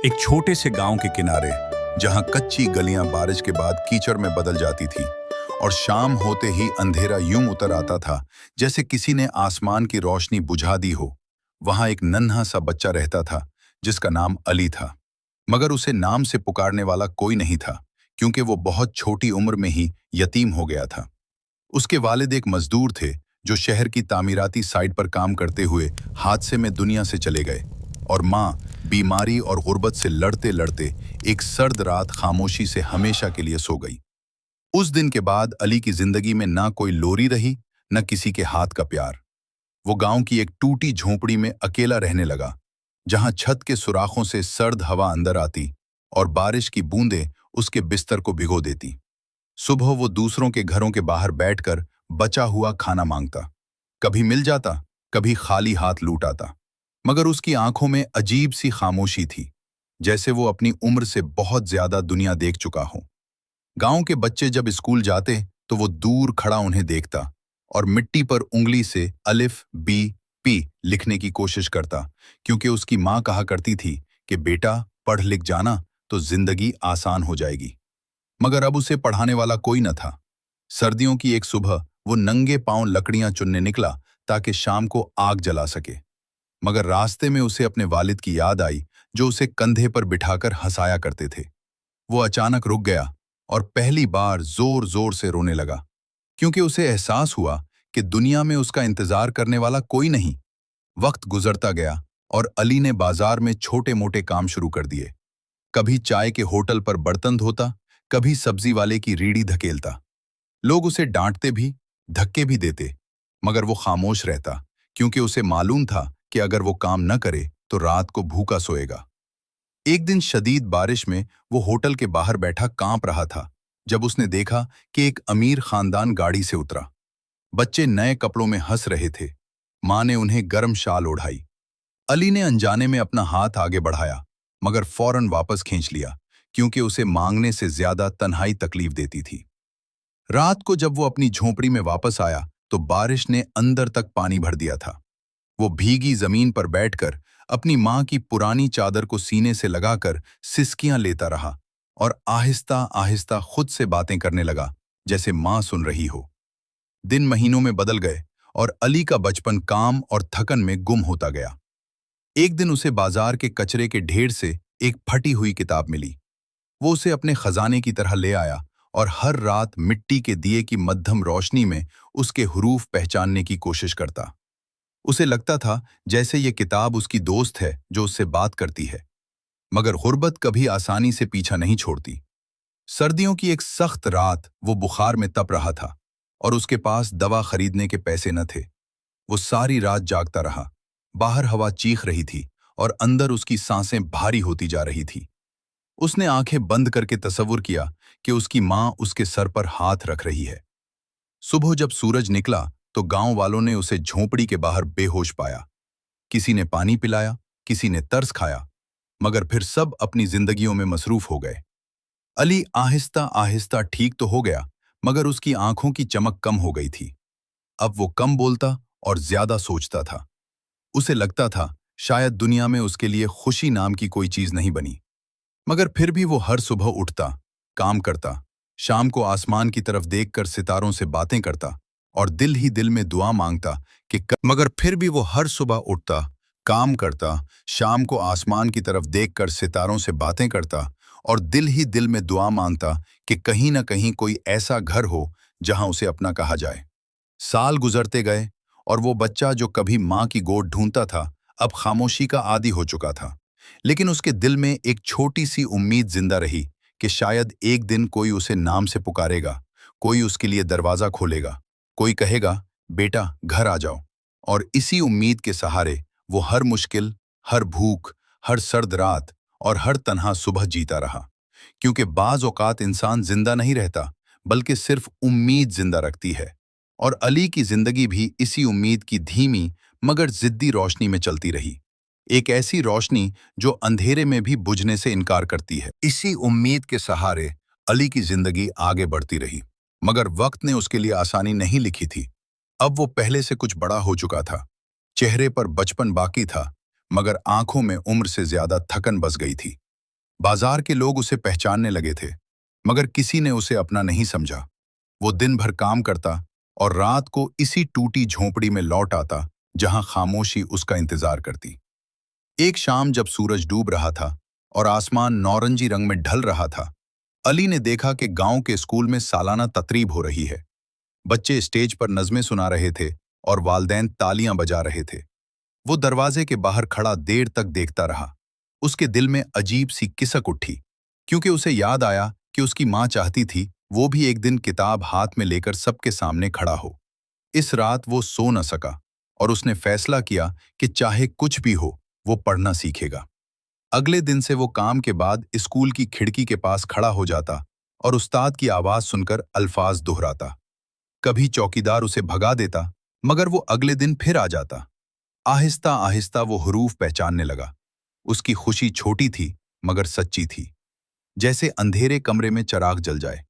एक छोटे से गांव के किनारे, जहां कच्ची गलियां बारिश के बाद कीचड़ में बदल जाती थी और शाम होते ही अंधेरा यूं उतर आता था जैसे किसी ने आसमान की रोशनी बुझा दी हो, वहां एक नन्हा सा बच्चा रहता था जिसका नाम अली था। मगर उसे नाम से पुकारने वाला कोई नहीं था, क्योंकि वो बहुत छोटी उम्र में ही यतीम हो गया था। उसके वालिद एक मजदूर थे जो शहर की तामीराती साइट पर काम करते हुए हादसे में दुनिया से चले गए, और माँ बीमारी और गुर्बत से लड़ते लड़ते एक सर्द रात खामोशी से हमेशा के लिए सो गई। उस दिन के बाद अली की जिंदगी में ना कोई लोरी रही, न किसी के हाथ का प्यार। वो गांव की एक टूटी झोंपड़ी में अकेला रहने लगा, जहां छत के सुराखों से सर्द हवा अंदर आती और बारिश की बूंदें उसके बिस्तर को भिगो देती। सुबह वो दूसरों के घरों के बाहर बैठकर बचा हुआ खाना मांगता, कभी मिल जाता, कभी खाली हाथ लौट आता। मगर उसकी आंखों में अजीब सी खामोशी थी, जैसे वो अपनी उम्र से बहुत ज्यादा दुनिया देख चुका हो। गांव के बच्चे जब स्कूल जाते तो वो दूर खड़ा उन्हें देखता और मिट्टी पर उंगली से अलिफ बी पी लिखने की कोशिश करता, क्योंकि उसकी माँ कहा करती थी कि बेटा पढ़ लिख जाना तो जिंदगी आसान हो जाएगी। मगर अब उसे पढ़ाने वाला कोई न था। सर्दियों की एक सुबह वो नंगे पांव लकड़ियां चुनने निकला ताकि शाम को आग जला सके। मगर रास्ते में उसे अपने वालिद की याद आई, जो उसे कंधे पर बिठाकर हंसाया करते थे। वो अचानक रुक गया और पहली बार जोर जोर से रोने लगा, क्योंकि उसे एहसास हुआ कि दुनिया में उसका इंतजार करने वाला कोई नहीं। वक्त गुजरता गया और अली ने बाजार में छोटे मोटे काम शुरू कर दिए। कभी चाय के होटल पर बर्तन धोता, कभी सब्जी वाले की रीढ़ी धकेलता। लोग उसे डांटते भी, धक्के भी देते, मगर वो खामोश रहता, क्योंकि उसे मालूम था कि अगर वो काम न करे तो रात को भूखा सोएगा। एक दिन शदीद बारिश में वो होटल के बाहर बैठा कांप रहा था, जब उसने देखा कि एक अमीर खानदान गाड़ी से उतरा। बच्चे नए कपड़ों में हंस रहे थे। माँ ने उन्हें गर्म शाल ओढ़ाई। अली ने अनजाने में अपना हाथ आगे बढ़ाया, मगर फौरन वापस खींच लिया, क्योंकि उसे मांगने से ज्यादा तन्हाई तकलीफ देती थी। रात को जब वो अपनी झोंपड़ी में वापस आया तो बारिश ने अंदर तक पानी भर दिया था। वो भीगी जमीन पर बैठकर अपनी माँ की पुरानी चादर को सीने से लगाकर सिसकियां लेता रहा और आहिस्ता आहिस्ता खुद से बातें करने लगा, जैसे माँ सुन रही हो। दिन महीनों में बदल गए और अली का बचपन काम और थकन में गुम होता गया। एक दिन उसे बाजार के कचरे के ढेर से एक फटी हुई किताब मिली। वो उसे अपने खजाने की तरह ले आया और हर रात मिट्टी के दिए की मध्यम रोशनी में उसके हुरूफ पहचानने की कोशिश करता। उसे लगता था जैसे ये किताब उसकी दोस्त है जो उससे बात करती है। मगर गुर्बत कभी आसानी से पीछा नहीं छोड़ती। सर्दियों की एक सख्त रात वो बुखार में तप रहा था और उसके पास दवा खरीदने के पैसे न थे। वो सारी रात जागता रहा। बाहर हवा चीख रही थी और अंदर उसकी सांसें भारी होती जा रही थी। उसने आंखें बंद करके तसव्वुर किया कि उसकी माँ उसके सर पर हाथ रख रही है। सुबह जब सूरज निकला तो गांव वालों ने उसे झोंपड़ी के बाहर बेहोश पाया। किसी ने पानी पिलाया, किसी ने तरस खाया, मगर फिर सब अपनी जिंदगियों में मसरूफ हो गए। अली आहिस्ता आहिस्ता ठीक तो हो गया, मगर उसकी आंखों की चमक कम हो गई थी। अब वो कम बोलता और ज्यादा सोचता था। उसे लगता था शायद दुनिया में उसके लिए खुशी नाम की कोई चीज नहीं बनी। मगर फिर भी वो हर सुबह उठता, काम करता, शाम को आसमान की तरफ देखकर सितारों से बातें करता और दिल ही दिल में दुआ मांगता कि मगर फिर भी वो हर सुबह उठता, काम करता, शाम को आसमान की तरफ देखकर सितारों से बातें करता और दिल ही दिल में दुआ मांगता कि कहीं ना कहीं कोई ऐसा घर हो जहां उसे अपना कहा जाए। साल गुजरते गए और वो बच्चा जो कभी माँ की गोद ढूंढता था, अब खामोशी का आदी हो चुका था। लेकिन उसके दिल में एक छोटी सी उम्मीद जिंदा रही कि शायद एक दिन कोई उसे नाम से पुकारेगा, कोई उसके लिए दरवाजा खोलेगा, कोई कहेगा बेटा घर आ जाओ। और इसी उम्मीद के सहारे वो हर मुश्किल, हर भूख, हर सर्द रात और हर तन्हा सुबह जीता रहा। क्योंकि बाज औकात इंसान जिंदा नहीं रहता, बल्कि सिर्फ उम्मीद जिंदा रखती है। और अली की जिंदगी भी इसी उम्मीद की धीमी मगर जिद्दी रोशनी में चलती रही। एक ऐसी रोशनी जो अंधेरे में भी बुझने से इनकार करती है। इसी उम्मीद के सहारे अली की जिंदगी आगे बढ़ती रही। मगर वक्त ने उसके लिए आसानी नहीं लिखी थी। अब वो पहले से कुछ बड़ा हो चुका था। चेहरे पर बचपन बाकी था, मगर आंखों में उम्र से ज्यादा थकन बस गई थी। बाजार के लोग उसे पहचानने लगे थे, मगर किसी ने उसे अपना नहीं समझा। वो दिन भर काम करता और रात को इसी टूटी झोंपड़ी में लौट आता, जहां खामोशी उसका इंतजार करती। एक शाम जब सूरज डूब रहा था और आसमान नौरंगी रंग में ढल रहा था, अली ने देखा कि गांव के स्कूल में सालाना तकरीब हो रही है। बच्चे स्टेज पर नज़में सुना रहे थे और वालदैन तालियां बजा रहे थे। वो दरवाजे के बाहर खड़ा देर तक देखता रहा। उसके दिल में अजीब सी किसक उठी, क्योंकि उसे याद आया कि उसकी माँ चाहती थी वो भी एक दिन किताब हाथ में लेकर सबके सामने खड़ा हो। इस रात वो सो न सका और उसने फैसला किया कि चाहे कुछ भी हो, वो पढ़ना सीखेगा। अगले दिन से वो काम के बाद स्कूल की खिड़की के पास खड़ा हो जाता और उस्ताद की आवाज सुनकर अल्फाज दोहराता। कभी चौकीदार उसे भगा देता, मगर वो अगले दिन फिर आ जाता। आहिस्ता आहिस्ता वो हरूफ पहचानने लगा। उसकी खुशी छोटी थी मगर सच्ची थी, जैसे अंधेरे कमरे में चिराग जल जाए।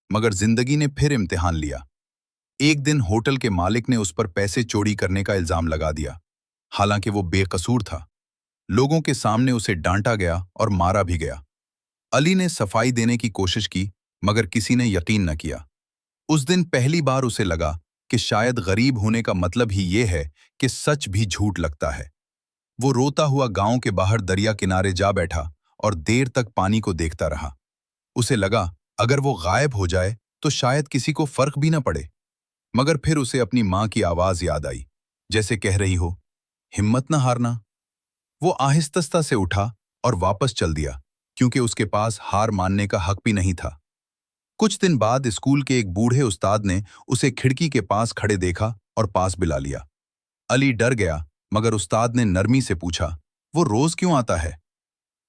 मगर जिंदगी ने फिर इम्तिहान लिया। एक दिन होटल के मालिक ने उस पर पैसे चोरी करने का इल्जाम लगा दिया, हालांकि वो बेकसूर था। लोगों के सामने उसे डांटा गया और मारा भी गया। अली ने सफाई देने की कोशिश की, मगर किसी ने यकीन न किया। उस दिन पहली बार उसे लगा कि शायद गरीब होने का मतलब ही ये है कि सच भी झूठ लगता है। वो रोता हुआ गांव के बाहर दरिया किनारे जा बैठा और देर तक पानी को देखता रहा। उसे लगा अगर वो गायब हो जाए तो शायद किसी को फर्क भी न पड़े। मगर फिर उसे अपनी माँ की आवाज याद आई, जैसे कह रही हो, हिम्मत न हारना। वो आहिस्ता से उठा और वापस चल दिया, क्योंकि उसके पास हार मानने का हक भी नहीं था। कुछ दिन बाद स्कूल के एक बूढ़े उस्ताद ने उसे खिड़की के पास खड़े देखा और पास बुला लिया। अली डर गया, मगर उस्ताद ने नरमी से पूछा, वो रोज क्यों आता है?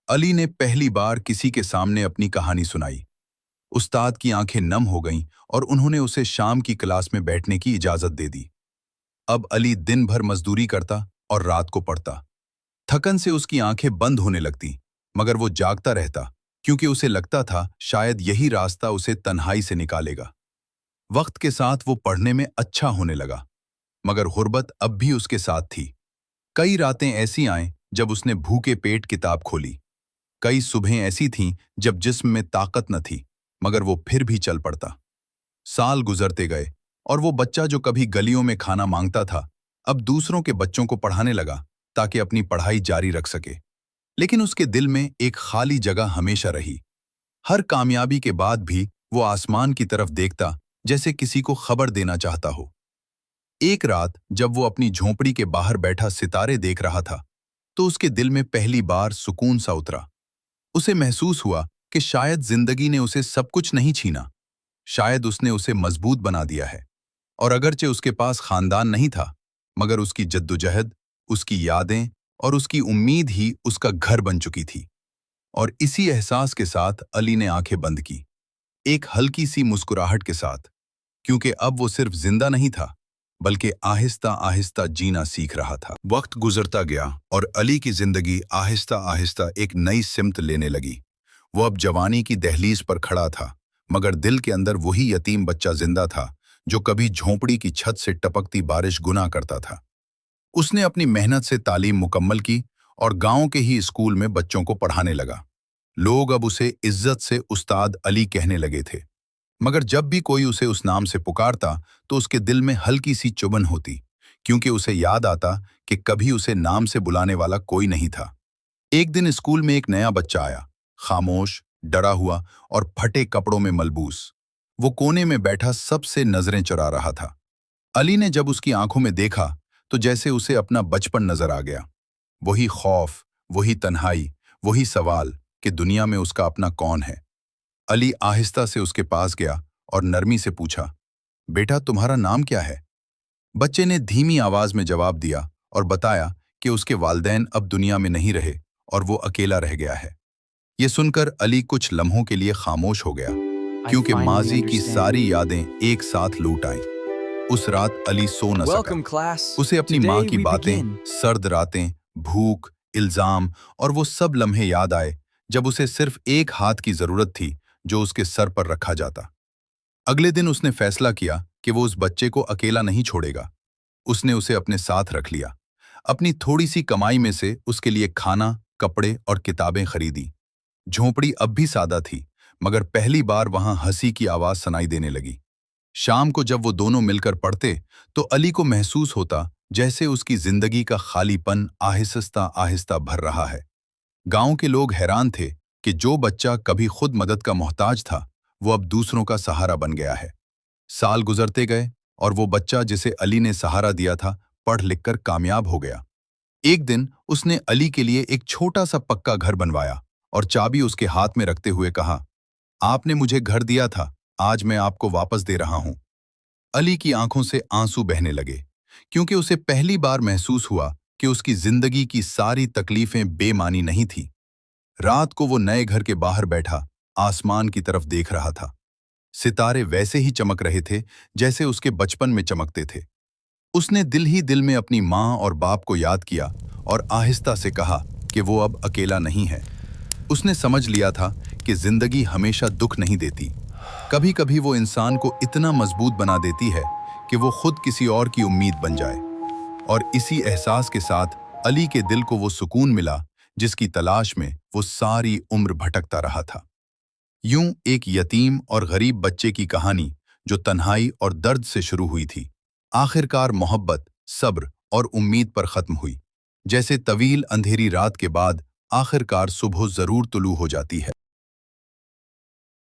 अली ने पहली बार किसी के सामने अपनी कहानी सुनाई। उस्ताद की आंखें नम हो गईं और उन्होंने उसे शाम की क्लास में बैठने की इजाजत दे दी। अब अली दिन भर मजदूरी करता और रात को पढ़ता। थकन से उसकी आंखें बंद होने लगती, मगर वो जागता रहता, क्योंकि उसे लगता था शायद यही रास्ता उसे तन्हाई से निकालेगा। वक्त के साथ वो पढ़ने में अच्छा होने लगा, मगर गुर्बत अब भी उसके साथ थी। कई रातें ऐसी आईं जब उसने भूखे पेट किताब खोली। कई सुबहें ऐसी थीं जब जिस्म में ताकत न थी, मगर वो फिर भी चल पड़ता। साल गुजरते गए और वो बच्चा जो कभी गलियों में खाना मांगता था, अब दूसरों के बच्चों को पढ़ाने लगा ताकि अपनी पढ़ाई जारी रख सके। लेकिन उसके दिल में एक खाली जगह हमेशा रही। हर कामयाबी के बाद भी वो आसमान की तरफ देखता, जैसे किसी को खबर देना चाहता हो। एक रात जब वो अपनी झोंपड़ी के बाहर बैठा सितारे देख रहा था, तो उसके दिल में पहली बार सुकून सा उतरा। उसे महसूस हुआ कि शायद जिंदगी ने उसे सब कुछ नहीं छीना, शायद उसने उसे मजबूत बना दिया है। और अगरचे उसके पास खानदान नहीं था, मगर उसकी जद्दोजहद, उसकी यादें और उसकी उम्मीद ही उसका घर बन चुकी थी। और इसी एहसास के साथ अली ने आंखें बंद की, एक हल्की सी मुस्कुराहट के साथ, क्योंकि अब वो सिर्फ जिंदा नहीं था, बल्कि आहिस्ता आहिस्ता जीना सीख रहा था। वक्त गुजरता गया और अली की जिंदगी आहिस्ता आहिस्ता एक नई सिमत लेने लगी। वो अब जवानी की दहलीज पर खड़ा था, मगर दिल के अंदर वही यतीम बच्चा जिंदा था जो कभी झोंपड़ी की छत से टपकती बारिश गुना करता था। उसने अपनी मेहनत से तालीम मुकम्मल की और गांव के ही स्कूल में बच्चों को पढ़ाने लगा। लोग अब उसे इज्जत से उस्ताद अली कहने लगे थे, मगर जब भी कोई उसे उस नाम से पुकारता तो उसके दिल में हल्की सी चुभन होती, क्योंकि उसे याद आता कि कभी उसे नाम से बुलाने वाला कोई नहीं था। एक दिन स्कूल में एक नया बच्चा आया, खामोश, डरा हुआ और फटे कपड़ों में मलबूस। वो कोने में बैठा सबसे नजरें चुरा रहा था। अली ने जब उसकी आंखों में देखा तो जैसे उसे अपना बचपन नजर आ गया। वही खौफ, वही तन्हाई, वही सवाल कि दुनिया में उसका अपना कौन है। अली आहिस्ता से उसके पास गया और नरमी से पूछा, बेटा तुम्हारा नाम क्या है? बच्चे ने धीमी आवाज में जवाब दिया और बताया कि उसके वालिदैन अब दुनिया में नहीं रहे और वो अकेला रह गया है। ये सुनकर अली कुछ लम्हों के लिए खामोश हो गया, क्योंकि माजी की सारी यादें एक साथ लूट आईं। उस रात अली सो न सका। उसे अपनी माँ की बातें, सर्द रातें, भूख, इल्जाम और वो सब लम्हे याद आए जब उसे सिर्फ एक हाथ की जरूरत थी जो उसके सर पर रखा जाता। अगले दिन उसने फैसला किया कि वो उस बच्चे को अकेला नहीं छोड़ेगा। उसने उसे अपने साथ रख लिया। अपनी थोड़ी सी कमाई में से उसके लिए खाना, कपड़े और किताबें खरीदी। झोंपड़ी अब भी सादा थी, मगर पहली बार वहां हंसी की आवाज सुनाई देने लगी। शाम को जब वो दोनों मिलकर पढ़ते तो अली को महसूस होता जैसे उसकी जिंदगी का खालीपन आहिस्ता आहिस्ता भर रहा है। गांव के लोग हैरान थे कि जो बच्चा कभी खुद मदद का मोहताज था वो अब दूसरों का सहारा बन गया है। साल गुजरते गए और वो बच्चा जिसे अली ने सहारा दिया था पढ़ लिख कर कामयाब हो गया। एक दिन उसने अली के लिए एक छोटा सा पक्का घर बनवाया और चाबी उसके हाथ में रखते हुए कहा, आपने मुझे घर दिया था, आज मैं आपको वापस दे रहा हूं। अली की आंखों से आंसू बहने लगे, क्योंकि उसे पहली बार महसूस हुआ कि उसकी जिंदगी की सारी तकलीफें बेमानी नहीं थी। रात को वो नए घर के बाहर बैठा आसमान की तरफ देख रहा था। सितारे वैसे ही चमक रहे थे जैसे उसके बचपन में चमकते थे। उसने दिल ही दिल में अपनी माँ और बाप को याद किया और आहिस्ता से कहा कि वो अब अकेला नहीं है। उसने समझ लिया था कि जिंदगी हमेशा दुख नहीं देती, कभी कभी वो इंसान को इतना मजबूत बना देती है कि वो खुद किसी और की उम्मीद बन जाए। और इसी एहसास के साथ अली के दिल को वो सुकून मिला जिसकी तलाश में वो सारी उम्र भटकता रहा था। यूं एक यतीम और गरीब बच्चे की कहानी जो तन्हाई और दर्द से शुरू हुई थी, आखिरकार मोहब्बत, सब्र और उम्मीद पर खत्म हुई। जैसे तवील अंधेरी रात के बाद आखिरकार सुबह जरूर तुलू हो जाती है।